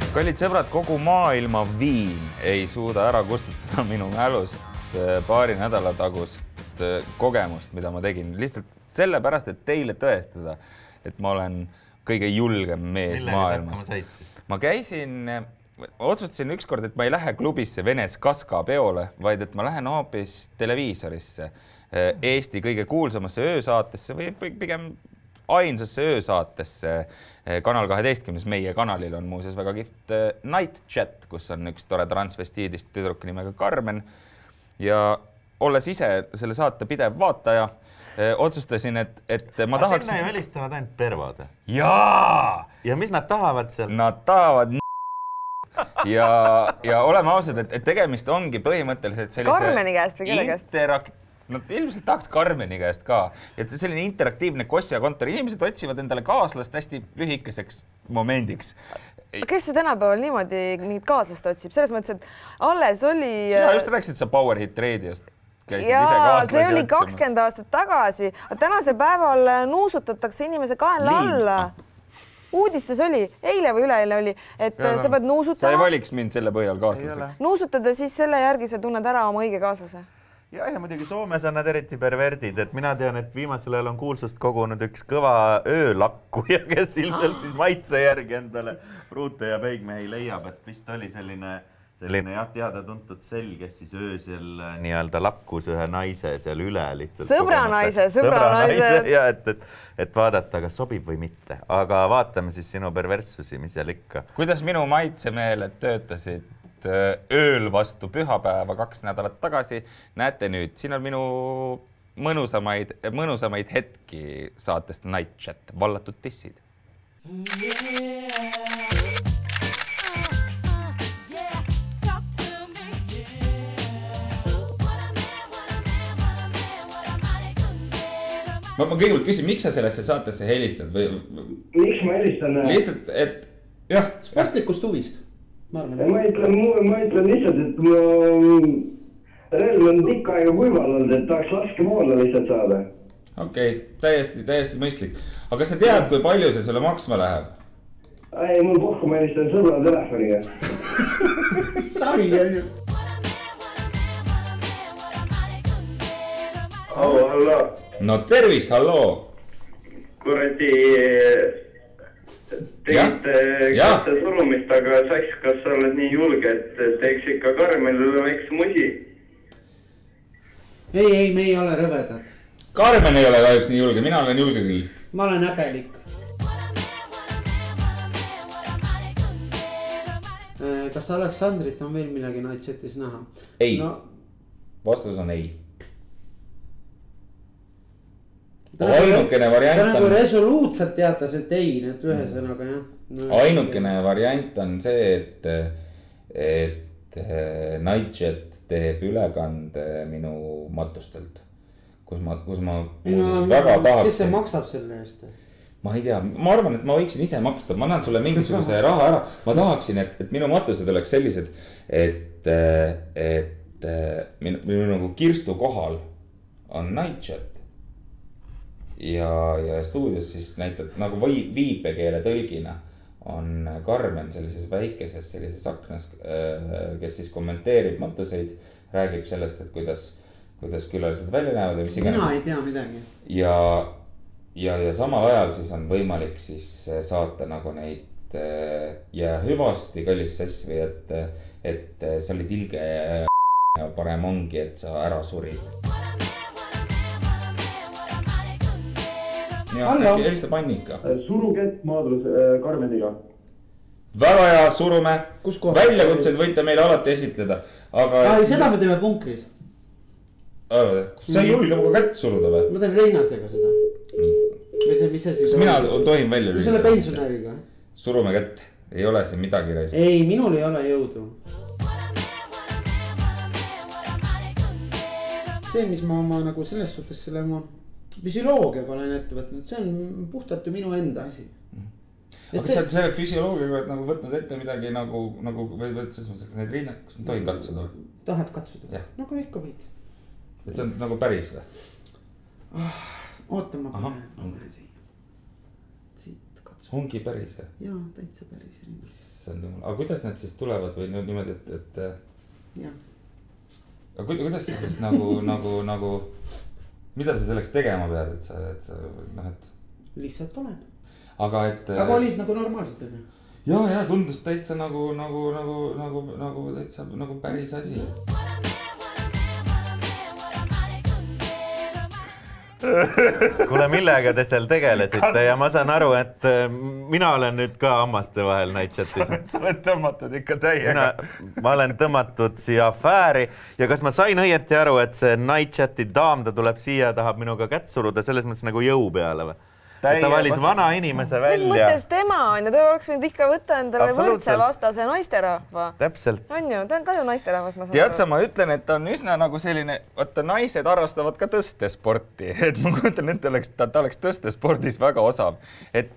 Kallid sõbrad, kogu maailma viin ei suuda ära kustutada minu mälust paari nädala tagust kogemust, mida ma tegin. Lihtsalt sellepärast, et teile tõestada, et ma olen kõige julgem mees maailmas. Ma otsustasin ükskord, et ma ei lähe klubisse Venes Kaska peole, vaid et ma lähen hoopis televiisorisse, Eesti kõige kuulsamasse öösaatesse või pigem ainsasse öösaatesse Kanal 12. Meie kanalil on muuseas väga kihvt Night Chat, kus on üks tore transvestiidist tüdruk nimega Carmen. Ja olles ise selle saate pidev vaataja, otsustasin, et ma tahaksin... Sinna ju helistavad ainult pervad. Jaa! Ja mis nad tahavad seal? Nad tahavad ja oleme ausad, et tegemist ongi põhimõtteliselt sellise... Carmeni käest või kelle käest? Nad ilmselt tahaks Carmeni käest ka. Et selline interaktiivne Kossia kontor. Inimesed otsivad endale kaaslast hästi lühikeseks momendiks. Kes see tänapäeval niimoodi mingit kaaslast otsib? Selles mõttes, et alles oli... Sina just rääkisid sa Power Hit Radiost. Jaa, see oli 20 aastat tagasi. Tänasel päeval nuusutatakse inimese kaenla alla. Uudistes oli, eile või üleeile oli, et sa pead nuusutama. Sa ei valiks mind selle põhjal kaaslaseks. Nuusutada siis selle järgi sa tunned ära oma õige kaaslase. Ja muidugi Soomes on nad eriti perverdid, et mina tean, et viimasel ajal on kuulsust kogunud üks kõva öölakkuja, kes ilmselt siis maitse järgi endale pruute ja peigmehi leiab, et vist oli selline teada-tuntud sell, kes siis öösel nii-öelda lakkus ühe naise seal üle lihtsalt. Sõbranaise. Ja et vaadata, kas sobib või mitte. Aga vaatame siis sinu perverssusi, mis seal ikka. Kuidas minu maitsemeeled töötasid ööl vastu pühapäeva 2 nädalat tagasi, näete nüüd, siin on minu mõnusamaid hetki saatest Night Chat, vallatud tissid. Ma kõigepealt küsin, miks sa sellesse saatesse helistad? Miks ma helistan? Lihtsalt, et jah. Sportlikust huvist. Ma ütlen lihtsalt, et ma relv on pikka aega kuivanud, et tahaks laskemoona lihtsalt saada. Okei, täiesti mõistlik. Aga kas sa tead, kui palju see sulle maksma läheb? Ei, mul pohku ma helistan sõbra telefoniga. Sari on ju. Hallo. No tervist, halloo. Kuradi... Tegite surumist, aga Saks, kas sa oled nii julge, et teeks ikka Carmenile väikse musi? Ei, me ei ole rõvedad. Carmen ei ole kahjuks nii julge, mina olen julge küll. Ma olen häbelik. Kas Aleksandrit on veel midagi Night Chatis näha? Ei, vastus on ei. Ainukene variant on... Ta nagu resoluutselt teatas, et ei, need ühesõnaga, jah. Ainukene variant on see, et Night Chat teeb ülekande minu matustelt, kus ma väga tahaksin... Kes see maksab selle eest? Ma ei tea, ma arvan, et ma võiksin ise maksta, ma annan sulle mingisuguse raha ära. Ma tahaksin, et minu matused oleks sellised, et minu nagu kirstu kohal on Night Chat. Ja stuudios siis näitab nagu viipekeele tõlgina on Carmen sellises väikeses sellises aknas, kes siis kommenteerib matuseid, räägib sellest, et kuidas külalised välja näevad ja mis iganes. Mina ei tea midagi. Ja samal ajal siis on võimalik siis saata nagu neid ja hüvasti kallis sass või et sa olid ilge ja parem ongi, et sa ära surid. Ja, äkki helista Pannika. Surukett maadlus Carmeniga. Väga hea, surume. Väljakutseid võite meile alati esitleda. Seda me teeme punkris. Sa ei julge muga kätt suruda või? Ma teen Reinasega seda. Kas mina tohin välja lüüda? Selle pensionäriga. Surume kätt. Ei ole siin midagi reis. Ei, minul ei ole jõudu. See, mis ma oma nagu selles suhtes selle oma füsioloogiaga olen ette võtnud, see on puhtalt ju minu enda asi. Aga kas sa selle füsioloogiaga oled nagu võtnud ette midagi nagu või võtsid need rinnak, kas ma tohin katsuda? Tahad katsuda? Nagu ikka võid. Et see on nagu päris või? Oota, ma kohe siit katsuda. ongi päris? Jaa, täitsa päris ring. Aga kuidas need siis tulevad või niimoodi, et... Jah. Aga kuidas siis nagu... Mida sa selleks tegema pead, et sa Lihtsalt olen. Aga olid nagu normaalselt, on ju? Ja tundus täitsa nagu täitsa nagu päris asi. Kuule, millega te seal tegelesite ja ma saan aru, et mina olen nüüd ka hammaste vahel Nightchatis. Sa oled tõmmatud ikka täiega. Ma olen tõmmatud siia afääri ja kas ma sain õieti aru, et see Nightchati daam, ta tuleb siia ja tahab minuga kätt suruda selles mõttes nagu jõu peale või? Ta valis vana inimese välja. Mis mõttes tema on ja ta oleks võinud ikka võtta endale võrdse vastase naisterahva. Täpselt. On ju, ta on ka ju naisterahvas, ma saan aru. Tead sa, ma ütlen, et ta on üsna nagu selline, vaata naised harrastavad ka tõstesporti, et ma kujutan, et ta oleks tõstespordis väga osav. Et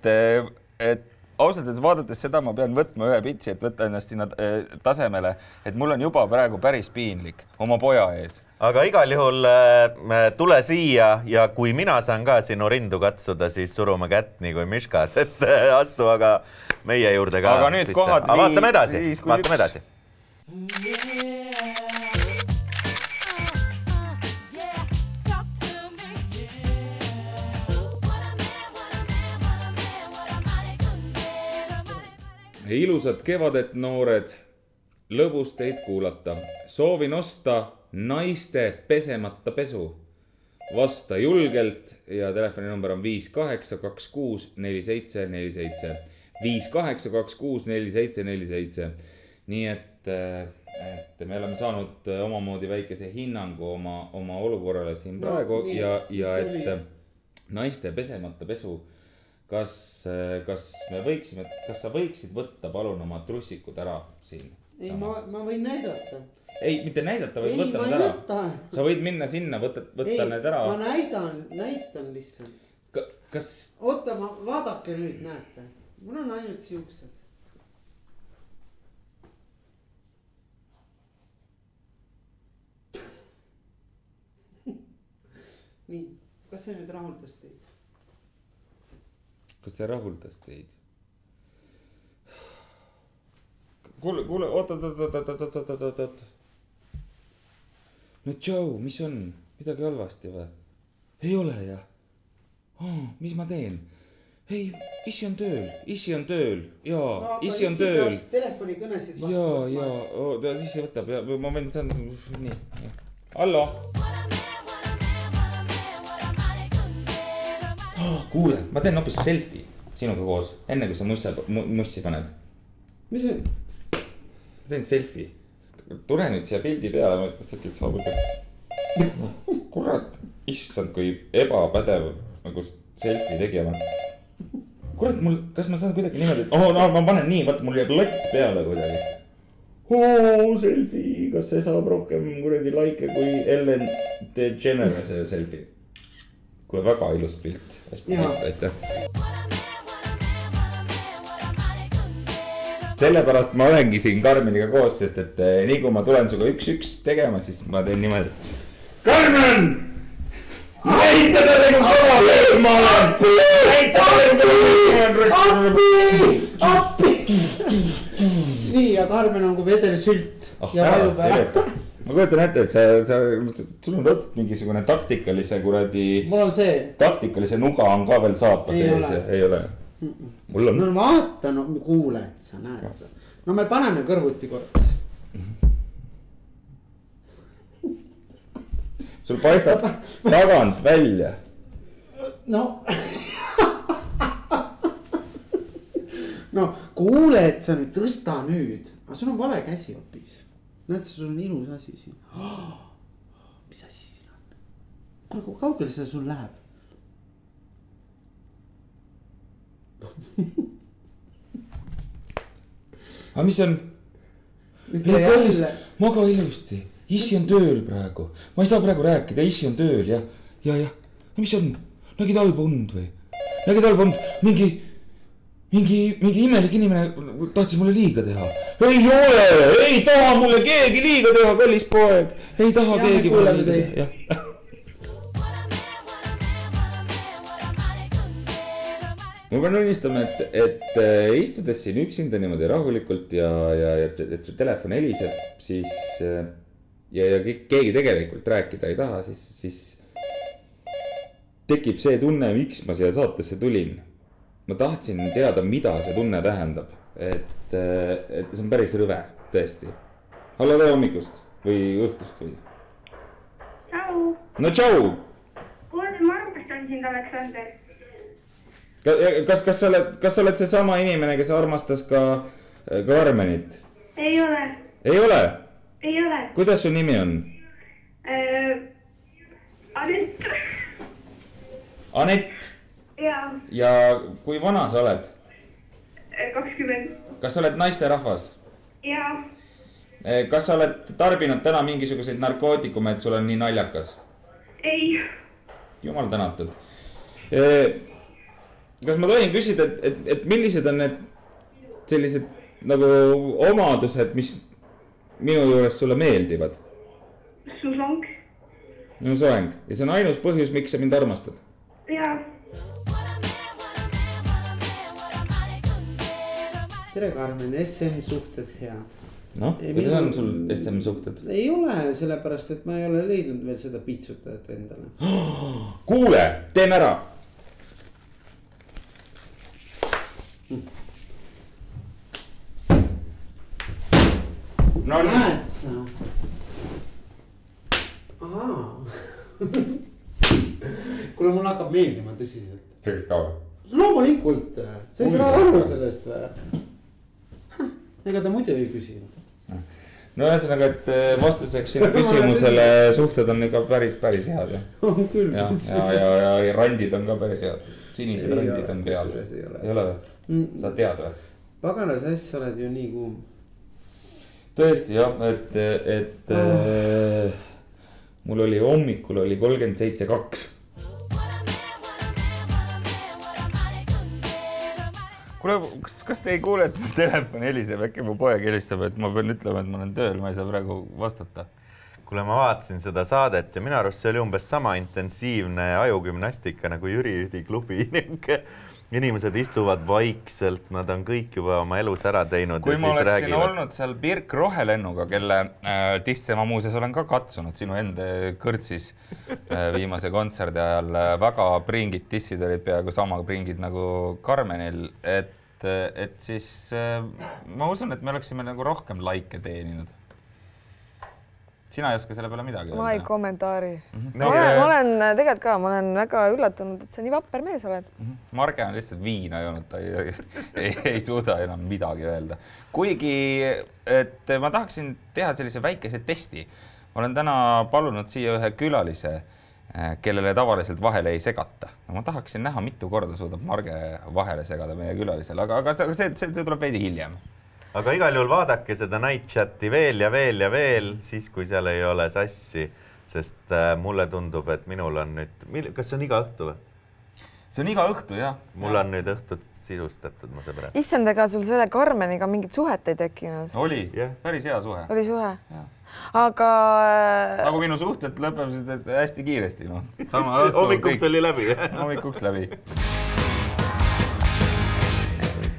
ausalt, et vaadates seda ma pean võtma ühe pitsi, et võtta ennast sinna tasemele, et mul on juba praegu päris piinlik oma poja ees. Aga igal juhul tule siia ja kui mina saan ka sinu rindu katsuda, siis surume kätt nii kui Miškat, et astu aga meie juurde ka. Aga nüüd kohad vaatame edasi. Ilusad kevadet, noored, lõbus teid kuulata. Soovin osta naiste pesemata pesu. Vasta julgelt ja telefoninumber on 58264747. 58264747. Nii et me oleme saanud omamoodi väikese hinnangu oma olukorrale siin praegu ja et naiste pesemata pesu. Kas sa võiksid võtta palun oma trussikud ära siin? Ei, ma võin näidata. Ei, mitte näidata, vaid võtta need ära. Sa võid minna sinna, võtta need ära. Ma näitan lihtsalt. Kas... Oota, vaadake nüüd, näete. Mul on ainult siuksed. Nii, kas see nüüd rahuldas teid? Kas see rahuldas teid? Kuule, oot. No Joe, mis on? Midagi halvasti või? Ei ole jah? Mis ma teen? Ei, issi on tööl. Jaa, issi on tööl. Telefoni kõnesid vastu. Jaa, issi võtab. Ma võin, see on nii. Hallo? Kuule, ma teen hoopis selfie sinuga koos, enne kui sa mussi paned. Mis see? Ma teen selfie. Tule nüüd siia pildi peale, ma tekiks haabuselt. Kurat, issand, kui ebapädev nagu selfie tegema. Kurat, kas ma saan kuidagi niimoodi, ma panen nii, vaata mul jääb lott peale kuidagi. Selfie, kas see saab rohkem kuradi like kui Ellen DeGeneres selfie? Kuule, väga ilus pilt. Hästi meelt, aitäh. Sellepärast ma olengi siin Karmeniga koos, sest et nii kui ma tulen suga 1-1 tegema, siis ma teen niimoodi. Karmen! Näita talle kui kõva mees ma olen! Näita talle kui kõva mees! Appi! Nii, ja Karmen on kui vedel sült. Ja vajub ära. Ma kujutan ette, et sul on võtnud mingisugune taktikalise kuradi... Mul on see. Taktikalise nuga on ka veel saapa sees. Ei ole. Mul on. No vaata, no kuule, et sa näed sa. No me paneme kõrvuti korras. Sul paistab tagant välja. No. No kuule, et sa nüüd tõsta nüüd. Aga sul on vale käsi hoopis. Näed, sul on ilus asi siin. Mis asi siin on? Kuule, kui kaugele see sul läheb? Aga mis on? Maga ilusti. Issi on tööl praegu. Ma ei saa praegu rääkida. Issi on tööl, jah. Ja. Mis on? Nägid halba und või? Nägid halba und? Mingi imelik inimene tahtis mulle liiga teha. Ei ole! Ei taha mulle keegi liiga teha, kallis poeg. Ei taha keegi mulle liiga teha. ma pean unnistama, et istudes siin üksinda niimoodi rahulikult ja et su telefon heliseb, siis ja keegi tegelikult rääkida ei taha, siis tekib see tunne, miks ma siia saatesse tulin. Ma tahtsin teada, mida see tunne tähendab, et see on päris rõve, tõesti. Hallo, tere hommikust või õhtust või? Tšau! No tšau! Kuule, ma armastan sind, Aleksander. Kas sa oled see sama inimene, kes armastas ka Karmenit? Ei ole. Ei ole? Ei ole. Kuidas su nimi on? Anett. Anett? Jaa. Ja kui vana sa oled? 20. Kas sa oled naisterahvas? Jaa. Kas sa oled tarbinud täna mingisuguseid narkootikume, et sul on nii naljakas? Ei. Jumal tänatud. Kas ma tohin küsida, et millised on need sellised nagu omadused, mis minu juures sulle meeldivad? Su soeng. Minu soeng. Ja see on ainus põhjus, miks sa mind armastad? Jaa. Tere, Karmen, SM-suhted head. Noh, kuidas on sul SM-suhted? Ei ole, sellepärast, et ma ei ole leidnud veel seda pitsutajat endale. Kuule, teeme ära! No näed sa? Ahaa. Kuule, mul hakkab meeldima tõsiselt. Tegid ka või? Loomulikult, sa ei saa aru sellest või? Ega ta muidu ei küsi. No ühesõnaga, et vastuseks sinu küsimusele suhted on ikka päris head. On küll. Ja randid on ka päris head. Sinised randid on peal. Ei ole või? Sa tead või? Paganas asja, sa oled ju nii kuum. Tõesti jah, et mul oli hommikul oli 37,2. Kuule, kas te ei kuule, et mu telefon heliseb, äkki mu poeg helistab, et ma pean ütlema, et ma olen tööl, ma ei saa praegu vastata. Kuule, ma vaatasin seda saadet ja minu arust see oli umbes sama intensiivne ajugümnastika nagu Jüri Üdi klubi. Inimesed istuvad vaikselt, nad on kõik juba oma elus ära teinud. Kui ma oleksin olnud seal Birk Rohelennuga, kelle tisse ma muuseas olen ka katsunud sinu enda kõrtsis viimase kontserdi ajal, väga pringid tissid olid peaaegu sama pringid nagu Karmenil, et siis ma usun, et me oleksime nagu rohkem laike teeninud. Sina ei oska selle peale midagi öelda? Ma ei kommentaari. Ma olen tegelikult ka, ma olen väga üllatunud, et sa nii vapper mees oled. Marge on lihtsalt viina joonud, ta ei suuda enam midagi öelda. Kuigi, et ma tahaksin teha sellise väikese testi. Ma olen täna palunud siia ühe külalise, kellele tavaliselt vahele ei segata. Ma tahaksin näha, mitu korda suudab Marge vahele segada meie külalisele, aga see tuleb veidi hiljem. Aga igal juhul vaadake seda night chati veel ja veel, siis kui seal ei ole sassi, sest mulle tundub, et minul on nüüd, kas see on iga õhtu või? See on iga õhtu, jah. Mul on nüüd õhtut sisustatud, ma sõbra. Issand, ega sul selle Karmeniga mingit suhet ei tekkinud? Oli, päris hea suhe. Oli suhe? Aga... Nagu minu suhted lõpevad hästi kiiresti, no. Hommikuks oli läbi. Hommikuks läbi.